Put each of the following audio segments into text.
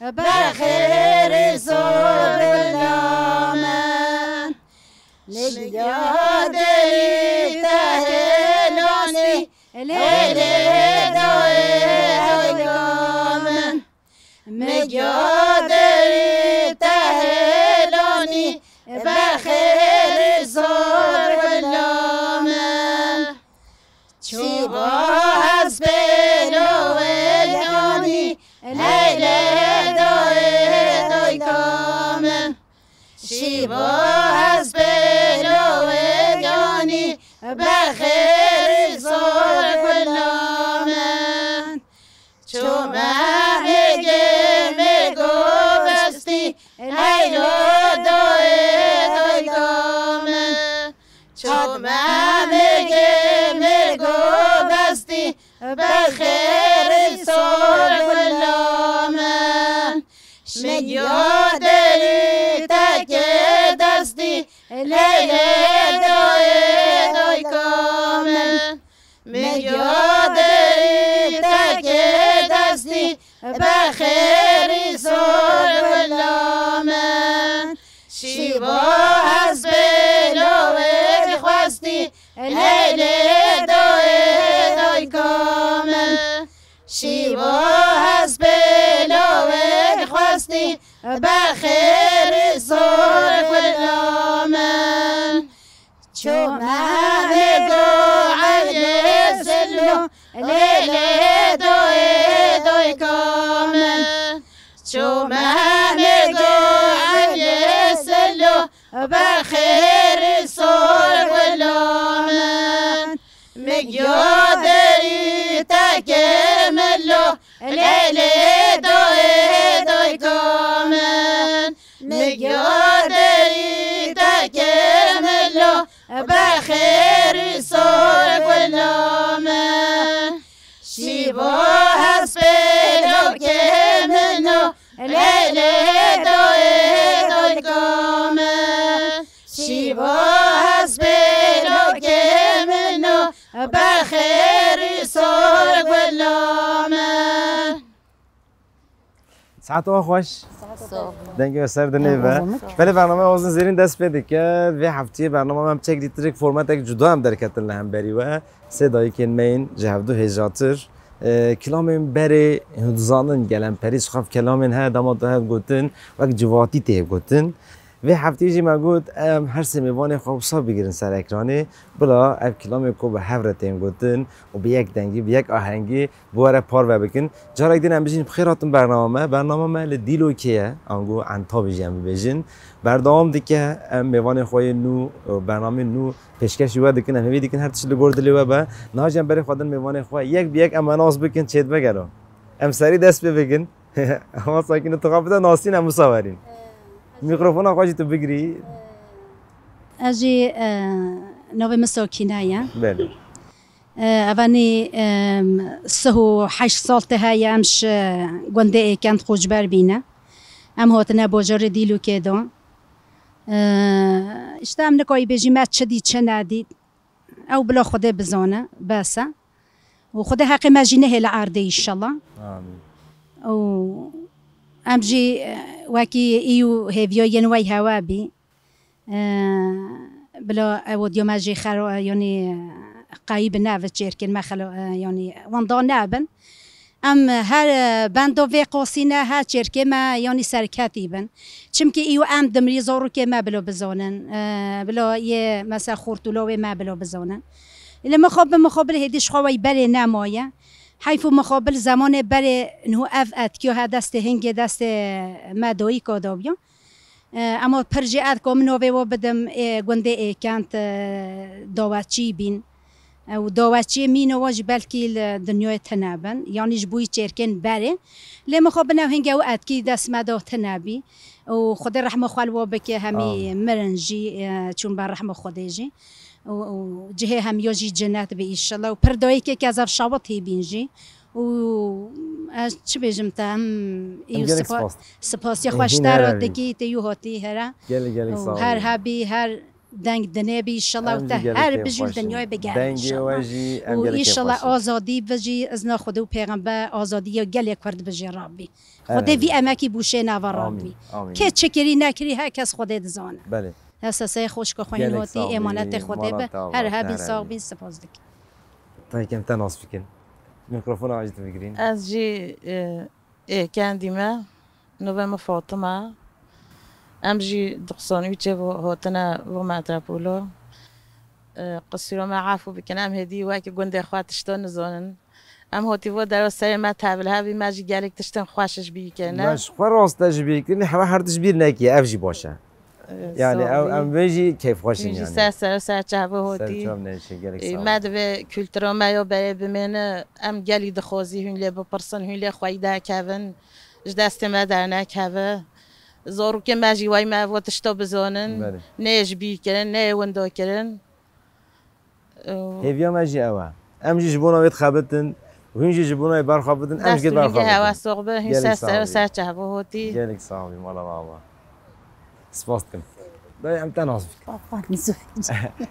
بخير صوب اللامن نجادي تهلوني ليلي دوي هيقامن مجادي تهلوني بخير صوب اللامن شوبا حسبيلو ويقاني ليلي شیبا حسبیلو وگانی بخیر زور کلامن چو مهگه میگو بستی لیلو دوی دویگامن چو مهگه میگو بستی بخیر زور کلامن میگادی دستی لیلی دوی دوی کامن میگادی تک دستی بخیری سور ولامن شیبا حسبیلو خواستی لیلی دوی دوی کامن شیبا حسبیلو خواستی بخیر زور کلامن چو مهگو عیسلو لیلی دوی دوی کامن چو مهگو عیسلو بخیر زور کلامن میگادی تکملو لیلی دوی دوی کامن میگادی تکملو بخیر سور کلامن شیبا حسبیلو کمنو لیلی دوی دوی کامن شیبا حسبیلو کمنو بخیر سور کلامن ساعت خوش دنگی سر دنیوه ولی برنامه آوازن زیرین دست پیدا کرد و هفته برنامه هم چک دیتریک فرمت یک جدا هم در کتل هم بری و صدایی که مین جهودو هجاتر کلام بری هدزانن گلم پریس خف کلام ها داماد ها گوتن و جواتی ته گوتن و هفته جی مگود هر سمیوان خوب صاب بگیرن سر اکرانی بلا اف کلام کو به هفرتیم گوتن و به یک دنگی به یک آهنگی بواره پار و بکن جارک دین هم بجین بخیراتون برنامه لدیلو کیه آنگو انتا بجیم بجین بردام دیگه میوان خوی نو برنامه نو پیشکش یواد دیگه نمی‌بینی دیگه هر چیزی گرد لیوا با ناجم بری خودن میوان خوی یک بیک اماناس بکن چید بگرو سری دست بگن اما ساکن تو قابل ناسین هم مسافرین میکروفون آقای تو بگیری اجی نوی مساکینه یا بله اوانی سه 8 سال ته امش گنده کند خوشبر بینه ام هاتنه باجار دیلو کدام اشتام نکایی بجی مت شدید چه ندید او بلا خدا بزانه بسه و خدا حق مجینه هل عرضه ایشالله آمین و امجی وکی ایو هیویا ینوی هوا بی بلا او دیو مجی خرا یعنی قایب ناوت چرکن مخلو یعنی وندان نابن ام هر بندو و قاسینه ها چرکه ما یعنی سرکتی بن چم که ایو ام دمری زارو که ما بلا بزانن بلا یه مثلا خورتولو ما بلا بزانن الا مخابل هدیش خوای بله نمایه حیف مخابل زمان بله نو اف اتکیو ها دست هنگ دست مدایی کادابیا اما پرجعت کام نوی و بدم گنده کانت داوچی بین و داوچی مین واج بلکی دنیای تنابن یعنی جبوی چرکن بره لما خب نو هنگ او اتکی دست مدا تنابی و خدا رحمه خال و بکه همی مرنجی چون بر رحمه خدایجی و جهه هم یاجی جنت به ایشالله و پردایی که از شابط هی بینجی و چه بيجم تام يو سپاس يا خوش دارو دكي تيو هاتي هرا گلی صاحب هر هابي هر دنگ دنبي ان شاء الله وته هر بجول دنیای بگرد ان شاء الله و ان شاء الله آزادی بجی از نا خدا و پیغمبر آزادی گلی کرد بجی ربی خدا وی امکی بوشه نو ربی که چکری نکری هر کس خدا دزانه بله اساسه خوش که خوین هاتی امانت خدا به هر هابي صاحبی سپاس دکی تا کم تناس بکن میکروفون عاجت بگیرین از جی کندیمه نوام فاطمه ام جي دقصاني تشبو هوتنا وماترابولو قصيرو ما عافو بكنام هدي واكي قندي اخوات تشتون نزونن ام هوتي و درو سري ما تابل هابي ما جي قالك تشتن خواشش بيكنا ماش خلاص تجبيك لاني حوا تجبير ناكي افجي باشا يعني او ام بيجي كيف خوشين يعني سر چهبو هوتي ما دبه كولترو ما يو بري بمن ام قالي دخوزي هون لي بپرسن هون لي خويدا كافن جدست ما درنا كافه زارو که ماجی وای ما و تشتا بزانن نه جبی کردن نه وندا کردن هیویا ماجی اوه ام جی جبونا وید خابتن و هنجی جبونا بار خابتن ام جی بار خابتن هوا صعبه هن سر چه با هوتی گلک صاحبی مالا بابا سپاس کن دای ام تناس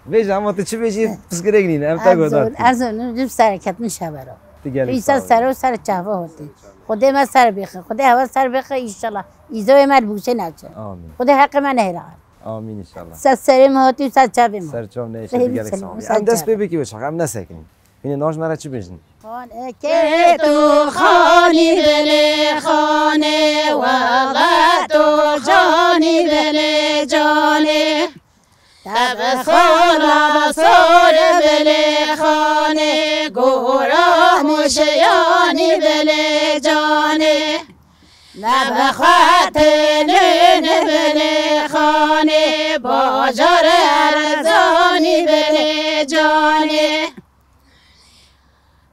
بیج اما تو چی بیجی پس گرگنین ام تا گودات ارزون جب سرکت میشه برا ایسا سر و سر چه با هوتی خدا ما سر بخه خدا هوا سر بخه انشالله ایزای من بوشه نچه آمین خدا حق من هرا آمین انشالله سر مهاتی و سر چه بیم سر چه نمیشه دیگه ام دست ببی کی بشه ام نسکنیم این ناش مرا چی بجن که تو خانی بله خانه والله تو جانی بله جانه تب خالا سور بله خانه گورا مشیانی بله جانه نبخوات نون بله خانه باجار ارزانی بله جانه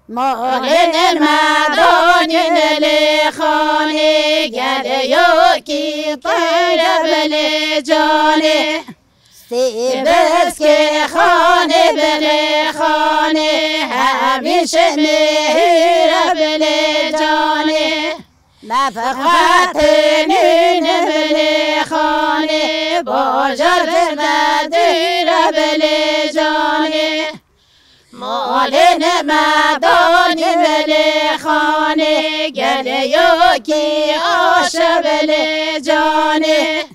مالن مدانی بله خانه گل یوکی طیر بله جانه بس که خانه بله خانه همیشه مهر بله جانه نفقات نین بله خانه باجر مدیر بله جانه مال نمدانی بله خانه گله یکی آش بله جانه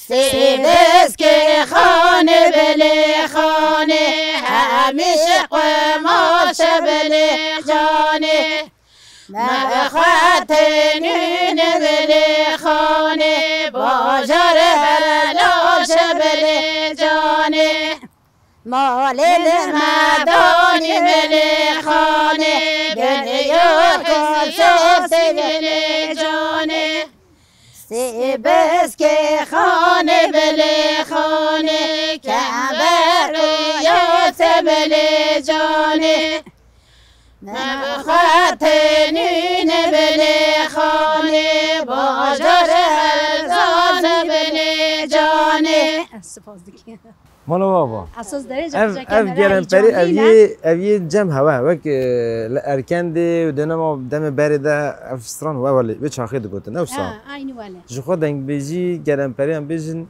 سیبس که خانه بله خانه همیشه قماش بله جانه نبخوات نین بله خانه باجر بلاش بله جانه مال مدانی بله خانه گلیو کسوس بله جانه سیبس که خانه بله خانه کبریات بله جانه نبخوات نین بله خانه باجر ارزان بله جانه مالا بابا اساس درجه اف گرم پری اوی جم هوا وک ارکن دی و دنما دم بری ده افستران و ولی به چاخه دو گوتن افستران aynı ولی جو دنگ بیجی گرم پری هم بیجن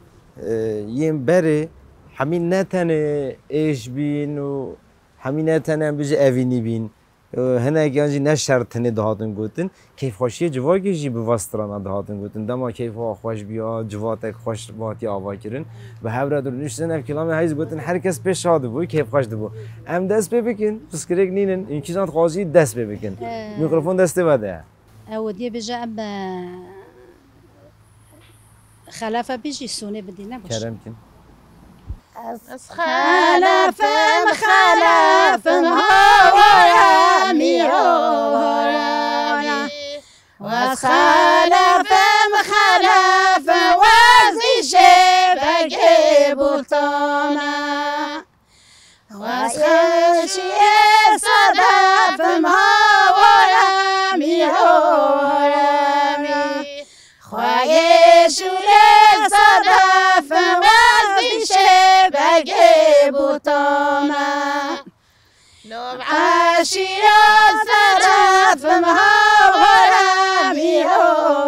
یم بری همین نتنه ایش بین و همین نتنه هم بیجی اوینی بین هنه گنجی نشرط هنه دهاتن گوتن کیف خوشی جواگی جی به وستران دهاتن گوتن دما کیف خوش بیا جواتک خوش باتی آوا کرن و هبر در نشتن اف کلام هایز گوتن هر کس پیش شاد بو کیف خوش دبو ام دست ببکن پس کرک نینن این چیزات قاضی دست ببکن میکروفون دسته بده اودی بجا ام خلافه بیجی سونه بدی نباش کرم کن از خلافم خلافم هوارمی هوارمی و از خلافم خلافم وزیشه بگه بولتانا و از خشیه صدفم هوارمی هوارمی خواهی شوره صدفم وزیشه بگه بوتاما نوب عشیرا سرف فمها ورامي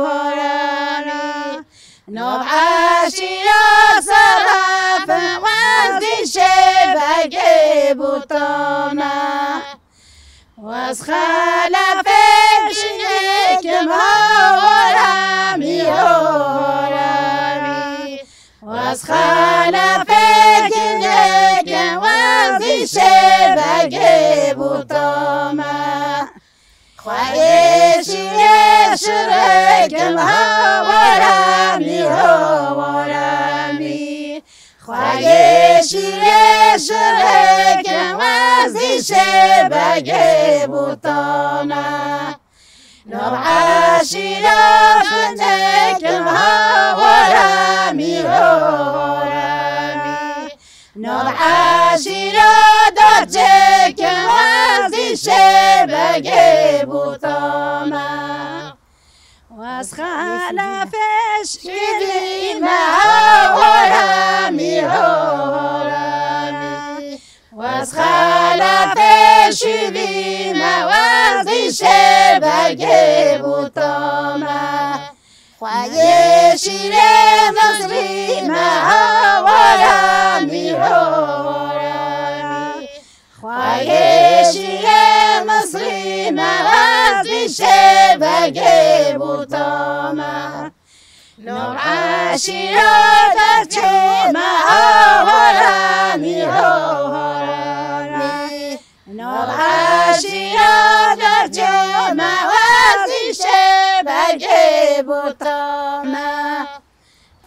ورامي نوب عاشيا صرف وانتي شبك بطانا واسخالا فيك ورامي ورامي واسخالا فيك وانتي شبك بطانا خواهشی شرک ورمی ورمی خواهشی شرک وزیش بگه بوتانا نبعشی رفنک ورمی ورمی نبعشی دادک وزیش بگه بوتانا واس خلفش شدينا ورامي ورامي واس خلفش شدينا وزي شبك بوتاما خواهشی مصرينا ورامي ورامي خواهشی مصرينا وزي شبك بوتاما نور عشيرات جمع ورامي ورامي نور عشيرات جمع وزي شبك بوتاما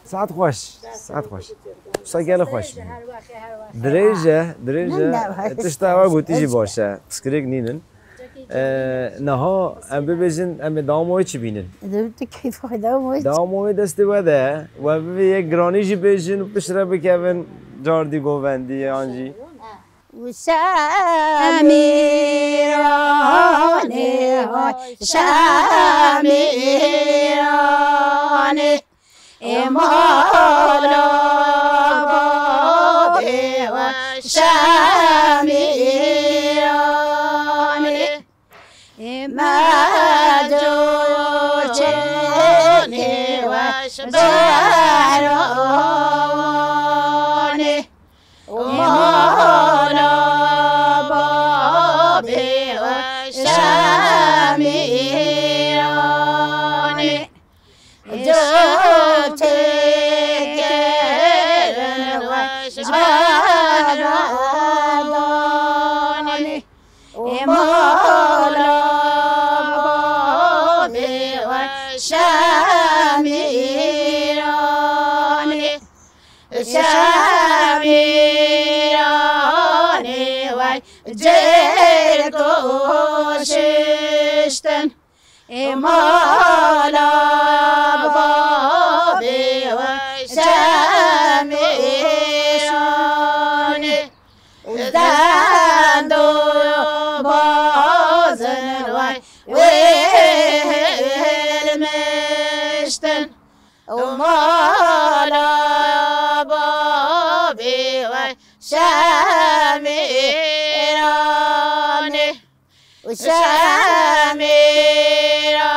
ساعت خوش ساعت خوش ساعت خوش درجة تشتاق قوتيجي باشا تسكريك نينن نها ام ببیشن ام داموی چی بینن؟ كيف داموي داموی دسته بده و ببی یک گرانیجی بیشن و پشره بکن جاردی گووندی آنجی شامیرانه شامیرانه امالا بابی و شامیرانه مدوچنی و زهرانه امالا بابی و شامیرانه جوتگرن و زهرانه امالا بابی و شامیرانه شامیرانه و جرگوششتن امالا بابی و شامیرانه دندو بازن و ویلمشتن امالا بابی و شامیرانه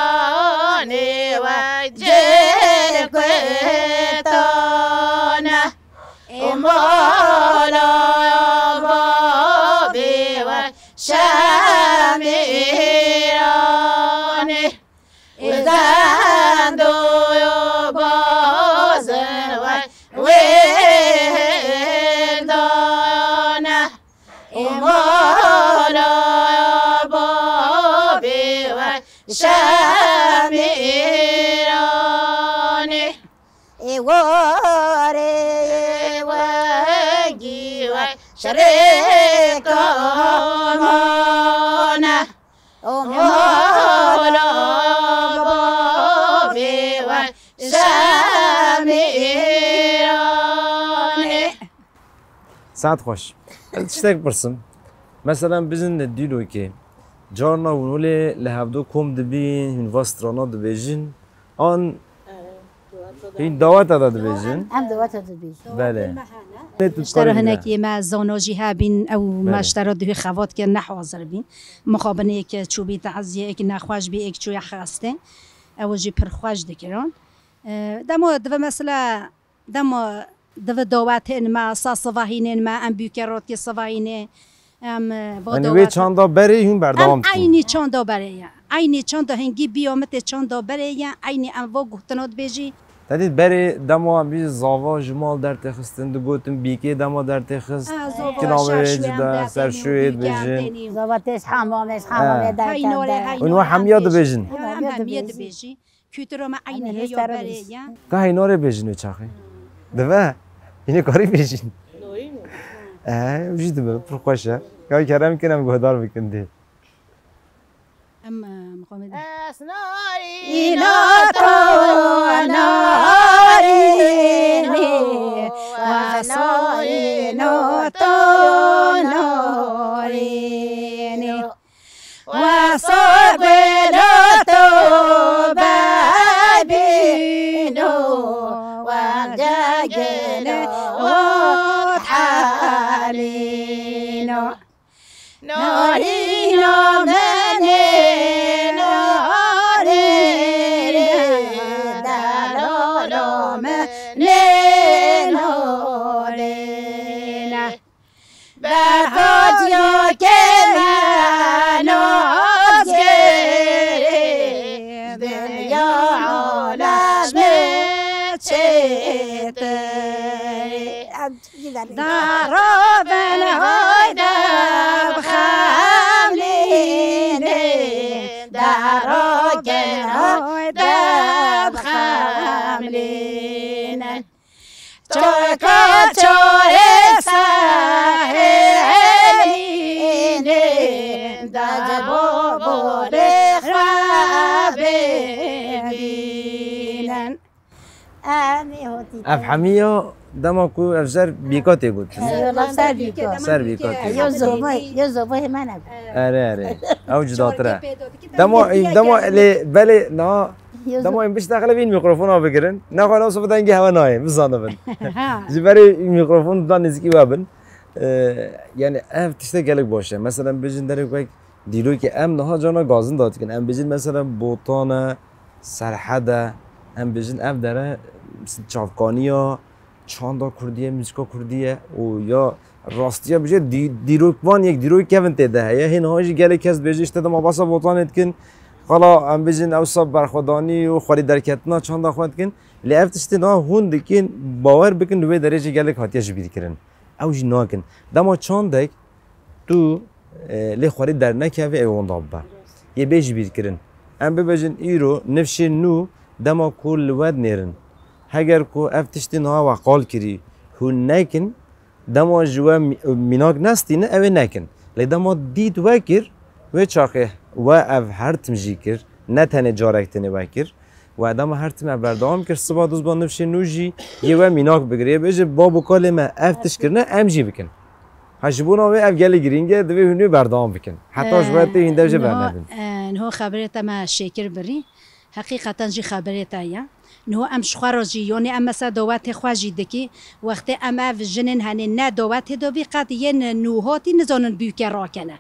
شامیرانه و جرگوتانه امالا بابی و شامیرانه دندو بازن و ویلدانه امالا بابی و شامیرانه ایواره وگی و شرکانه امالا بابی و شامیرانه ساعت خوش تشتاق برسم مثلا بزن دیلو که جارنا ونوله لهفدو کم دبین هن واسترانا دبیجن آن این دعوت داد بیشین هم دوات داد بیش بله اشترى هناك ما زونوجي هابين او ما اشترى ده خوات که نحاضر بین مخابنه که چوبی تعزیه که نخواش بی یک چوی خاسته او جی پرخواش دکران دمو دو مثلا دمو دو دعوت ما صاصفاهین ما ام بیکرات که صفاهینه ام با وی چاندا بری هم بردام عینی چاندا بری عینی چاندا هنگی بیامت چاندا بری عینی ام و گفتنات بیجی تدید بری دما هم بیش زاوا جمال در تخستن دو گوتم بیکی دما در تخست که نامه جدا سرشوید بیجین زواتش حمامش در کنده اونو همیاد بیجین همیاد بیجی کیوترو ما عینی هیا بری که هیناره بیجین چاخی دوه اینه کاری بیجین وجود به پرخوشه که کرم کنم گهدار بکنده مقامد اینا تو نارینی واساینا تو نارینی واساینا تو ببینو وجاگنو وحالینو نارینو منی دارابن هایدا بخاملینه داراگن هایدا بخاملینه چوکا چوه ساهلینه دجبو بوله خوابینن افحمیه دما کو افزار بیکاتی بود سر بیکاتی یه زبای منم اره او جداتره دما بله نه دما این بیشتر داخل این میکروفون ها بگیرن نه خواهد صحبت اینگه هوا نایه بزانه بن جبری این میکروفون دان نزدیکی وابن یعنی اف تشته گلک باشه مثلا بجین داره کوک دیلوی که ام نه جانا گازن داد کن ام بجین مثلا بوتانه سرحده ام بجین اف داره چافکانیا چاندا کردیه موسیقا کردیه و یا راستیا بجه دیروکوان یک دیروک کهون تده یا هین هاجی گله کس بجه اشته ما باسا بوتانت کن خلا ام بجین اوسا برخودانی و خوری درکتنا چاندا خود کن لی افتشتی نه هون دکین باور بکن دوی درجه گله کاتیا جبیدی کرن اوجی ناکن دما چاندک تو لی خوری در نکوی ایوان دابا یه بیج بید کرن ام ببجن ایرو نفشی نو دما کل ود نیرن اگر کو افتشتی نه و قال کری هون نکن دما جوا میناک نستی نه اوه نکن لی دما دید وکر و چاقه و او هر تمجی کر نه تنه جارکتنه وکر و دما هر تم بردام کر صبح دوز با نفش نوجی یه و میناک بگیره بجه بابو کال ما افتش کرنه امجی بکن هشبونا و اف گلی گرینگه دوی هنوی بردام بکن حتی جوات این دوجه برندن نه خبرت ما شکر بری حقیقتا جی خبرت یا نه ام شخراجی یعنی ام مثلا دوات خواجی دکی وقتی ام اف جنن هنی نه دوات دو بی قد یه نوهاتی نزانن بیوکه راکنه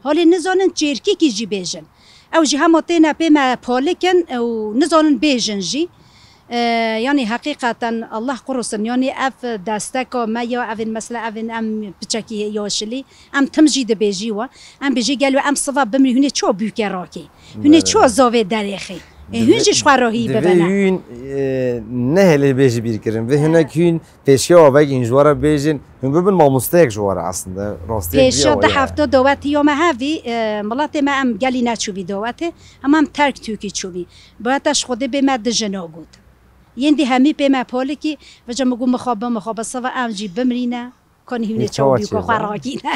حالی نزانن چرکی کی جی بیجن او جی هماتی نپی ما پالکن او نزانن بیجن جی یعنی حقیقتا الله قرصن یعنی اف دستکا ما یا اوین مثلا اوین ام بچکی یاشلی ام تمجید بیجی و ام بیجی گلو ام صفا بمری هنی چو بیوکه راکی هنی چو زاوی دریخی هنجش خواهی ببینه. هن نه لی بیشی بیر کردن. و هنگ هن پیشیا آوای این جوارا بیشین هن ببین ما مستحق جوارا اصلا راستی. پیشیا ده هفته دعوتی یا مهوی ملت ما ام گلی نچوبی دعوته هم ترک توکی چوبی. باعثش خوده به مد جناگود. یندی همی به ما پالی کی و جمع گم مخابه سوا ام جی بمرینه. کنی هنی چوبی کو خراجی نه.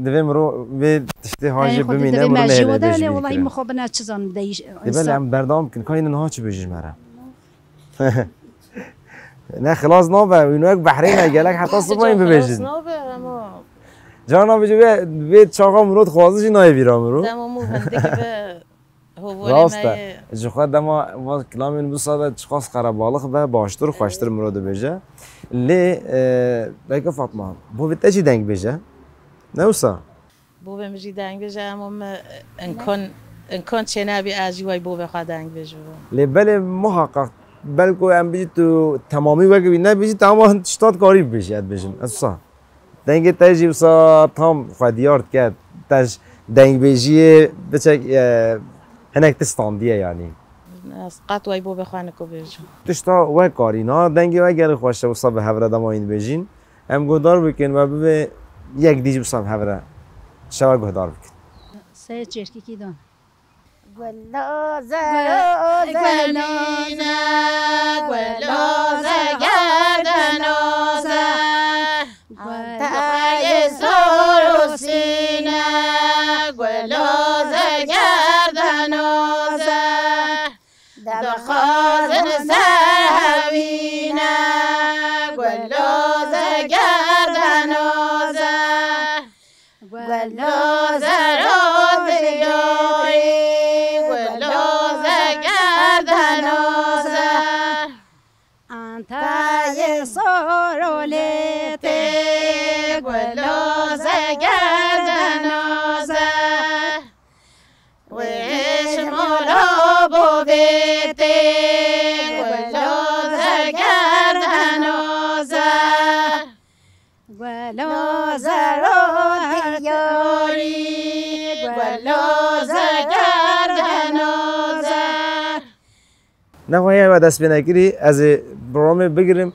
دوی مرو به تشتی هاجی بمینه مرو نه بیشی. والله مخابه نچزان دیش. دوی هم بردام کن کاین نه چی بیشی مرا. نه خلاص نابه اینو یک بحرین اگلک حتی صبح این ببیشید. جانا بجو به چاقا مرود خوازش نای بیرام رو. دمو هندی که به راسته جخوا دما ما کلامی نبوساده چخواست قربالخ به باشتر و خوشتر مراد بجه لی بیکا فاطمه بو بیت چی دنگ بجه نوسا بو بمجی دنگ بجه اما انکن چه نبی ازی وای بو بخواد دنگ بجه لی بله محقق بلکو ام بیجی تو تمامی وقت بی نه بیجی تمام شتات کاری بجه اد بجن اصلا دنگ تجی وسا تام خودیارد کرد تج دنگ بجی بچه هناك تستانديه يعني قط وای بو بخوانه کو بجو تشتا و کارینا دنگی و گل خواسته و صاحب هفره دماین بجین هم گودار بکن و به یک دیج صاحب هفره شوا گودار بکن سه چرکی کی دان گلازه گلازه گلازه گردنازه تای سروسینه گلازه گردنازه دخازن سهوینه گلازه گردنازه گلازه را دیاری گلازه گردنازه انتای سرولیته گلازه گردنازه ویش مولا بویته گلازه گردنازه گلازه را دیاری گلازه گردنازه نخواهی و دست بینگیری از برنامه بگیریم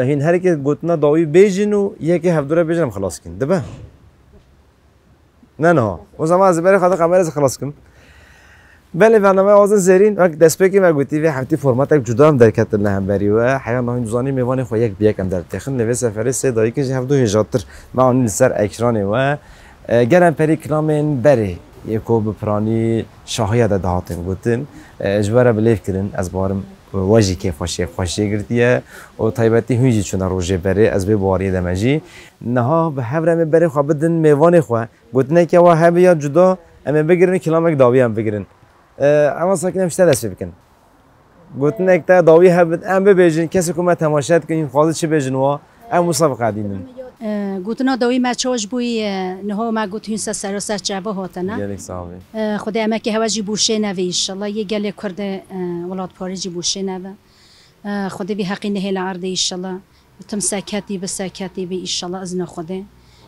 هین هری که گوتنا داوی بیجن و یکی هفدوره بیجنم خلاص کن دبه نه و زمان از بری خاطر قمر از خلاص کن بله برنامه آوازن زرین وقت دست بگیم و گویی و هفتی فرمت یک جدا هم در کتر نه هم بری و حیان نهین دوزانی میوانی خو یک بیک هم در تخن نوی سفری سه دایی که هفدو هجاتر معانی سر اکرانه و گرم پری کلامین بری یکو بپرانی شاهیه دهاتن گوتن اجباره بلیف کردن از بارم واجی که خوشی گرتیه و طیبتی هیچی چون روزه بره از به باری دمجی نه به هفرم بره خو بدن میوانی خو گوتنه که وا هبیا جدا اما بگیرن کلامک داوی هم بگیرن اما ساکن همشته دست بکن گوتنه که داوی هبد ام ببیجن کسی که ما تماشات کنین خواهد چه بیجن و ام مسابقه دینن گوتنا داوی مچوش بوی نه ما گوت هنس سر سر جواب هاتنا گلیک صاحبی خدا اما که هواجی بوشه نوی انشالله یه گله کرد ولاد پاریجی بوشه نوی خدا بی حقی نه العرض انشالله تم سکتی به سکتی به انشالله از نخوده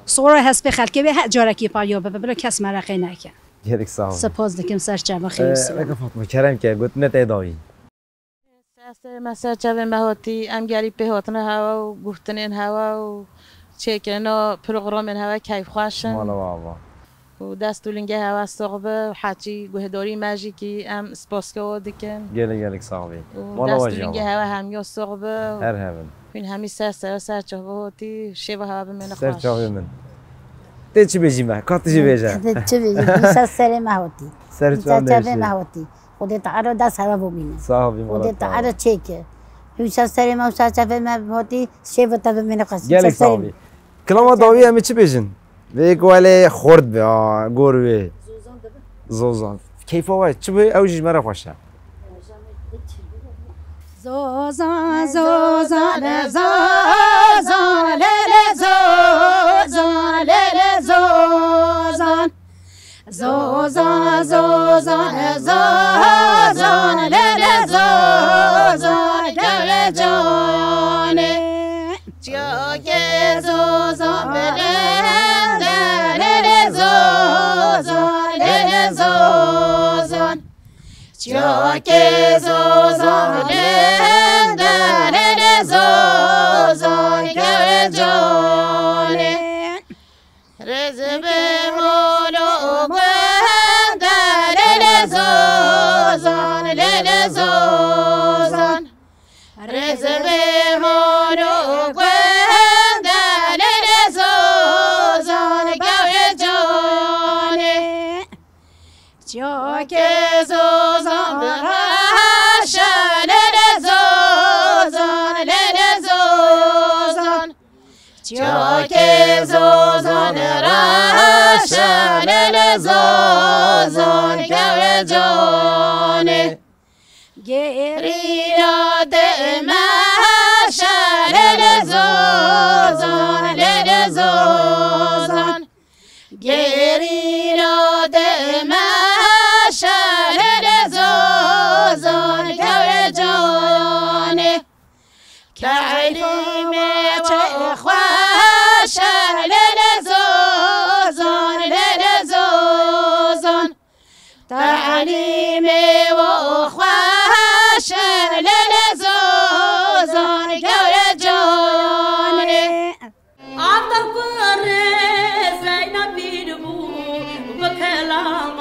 صوره هست به خلک به جارکی پایا به بلا کس مرقه نکن گلیک صاحبی سپاس دکم سر جواب خیلی اگه فاطمه کرم که گوتنه تداوی مثلا چه مهاتی ام گری به هاتنه هوا و گفتنین هوا و چه کنه پروگرام هوا کیف خوشن مالا بابا و دستولینگه هوا صعبه حتی گهداری ماجیکی ام سپاسکو دکن گلیک صاحبی مالا دستولینگه هوا همیو صعبه هر هفن این همی سر چه هاتی شیوه هوا به من سر خوش چاوی من تی چی بیجیم کات چی بیجم چه بیجیم سر مهاتی سر چه مهاتی خودت عرض دست هوا ببینه صاحبی مالا خودت عرض چیکه هیچ سر ما چه مهاتی شیوه تا به من خوش گلیک صاحبی کلام داوی همی چی بیجن ویک ولی خورد به گروه زوزان کیف آوای چی بی اوجی مرا خوشه زوزان زوزان زوزان لیلی زوزان لیلی زوزان زوزان زوزان زوزان لیلی زوزان لیلی جانه جا که زوزان بلنده لیلی زوزان لیلی زوزان جا که زوزان بلنده لیلی زوزان که جانه رزب مولو گنده لیلی زوزان لیلی زوزان رزب مولو گنده لیلی زوزان که جانه جا که زوزان برشه لیلی زوزان لیلی زوزان جا که زوزان رشه لیلی زوزان که جانه گریلا دمشا للزوزان للزوزان گریلا دمشا للزوزان گور جانه تعلیم چه خواشا للزوزان للزوزان تعلیم و خواشا للزوزان گور جانه عطا قرر زينب بو بكلام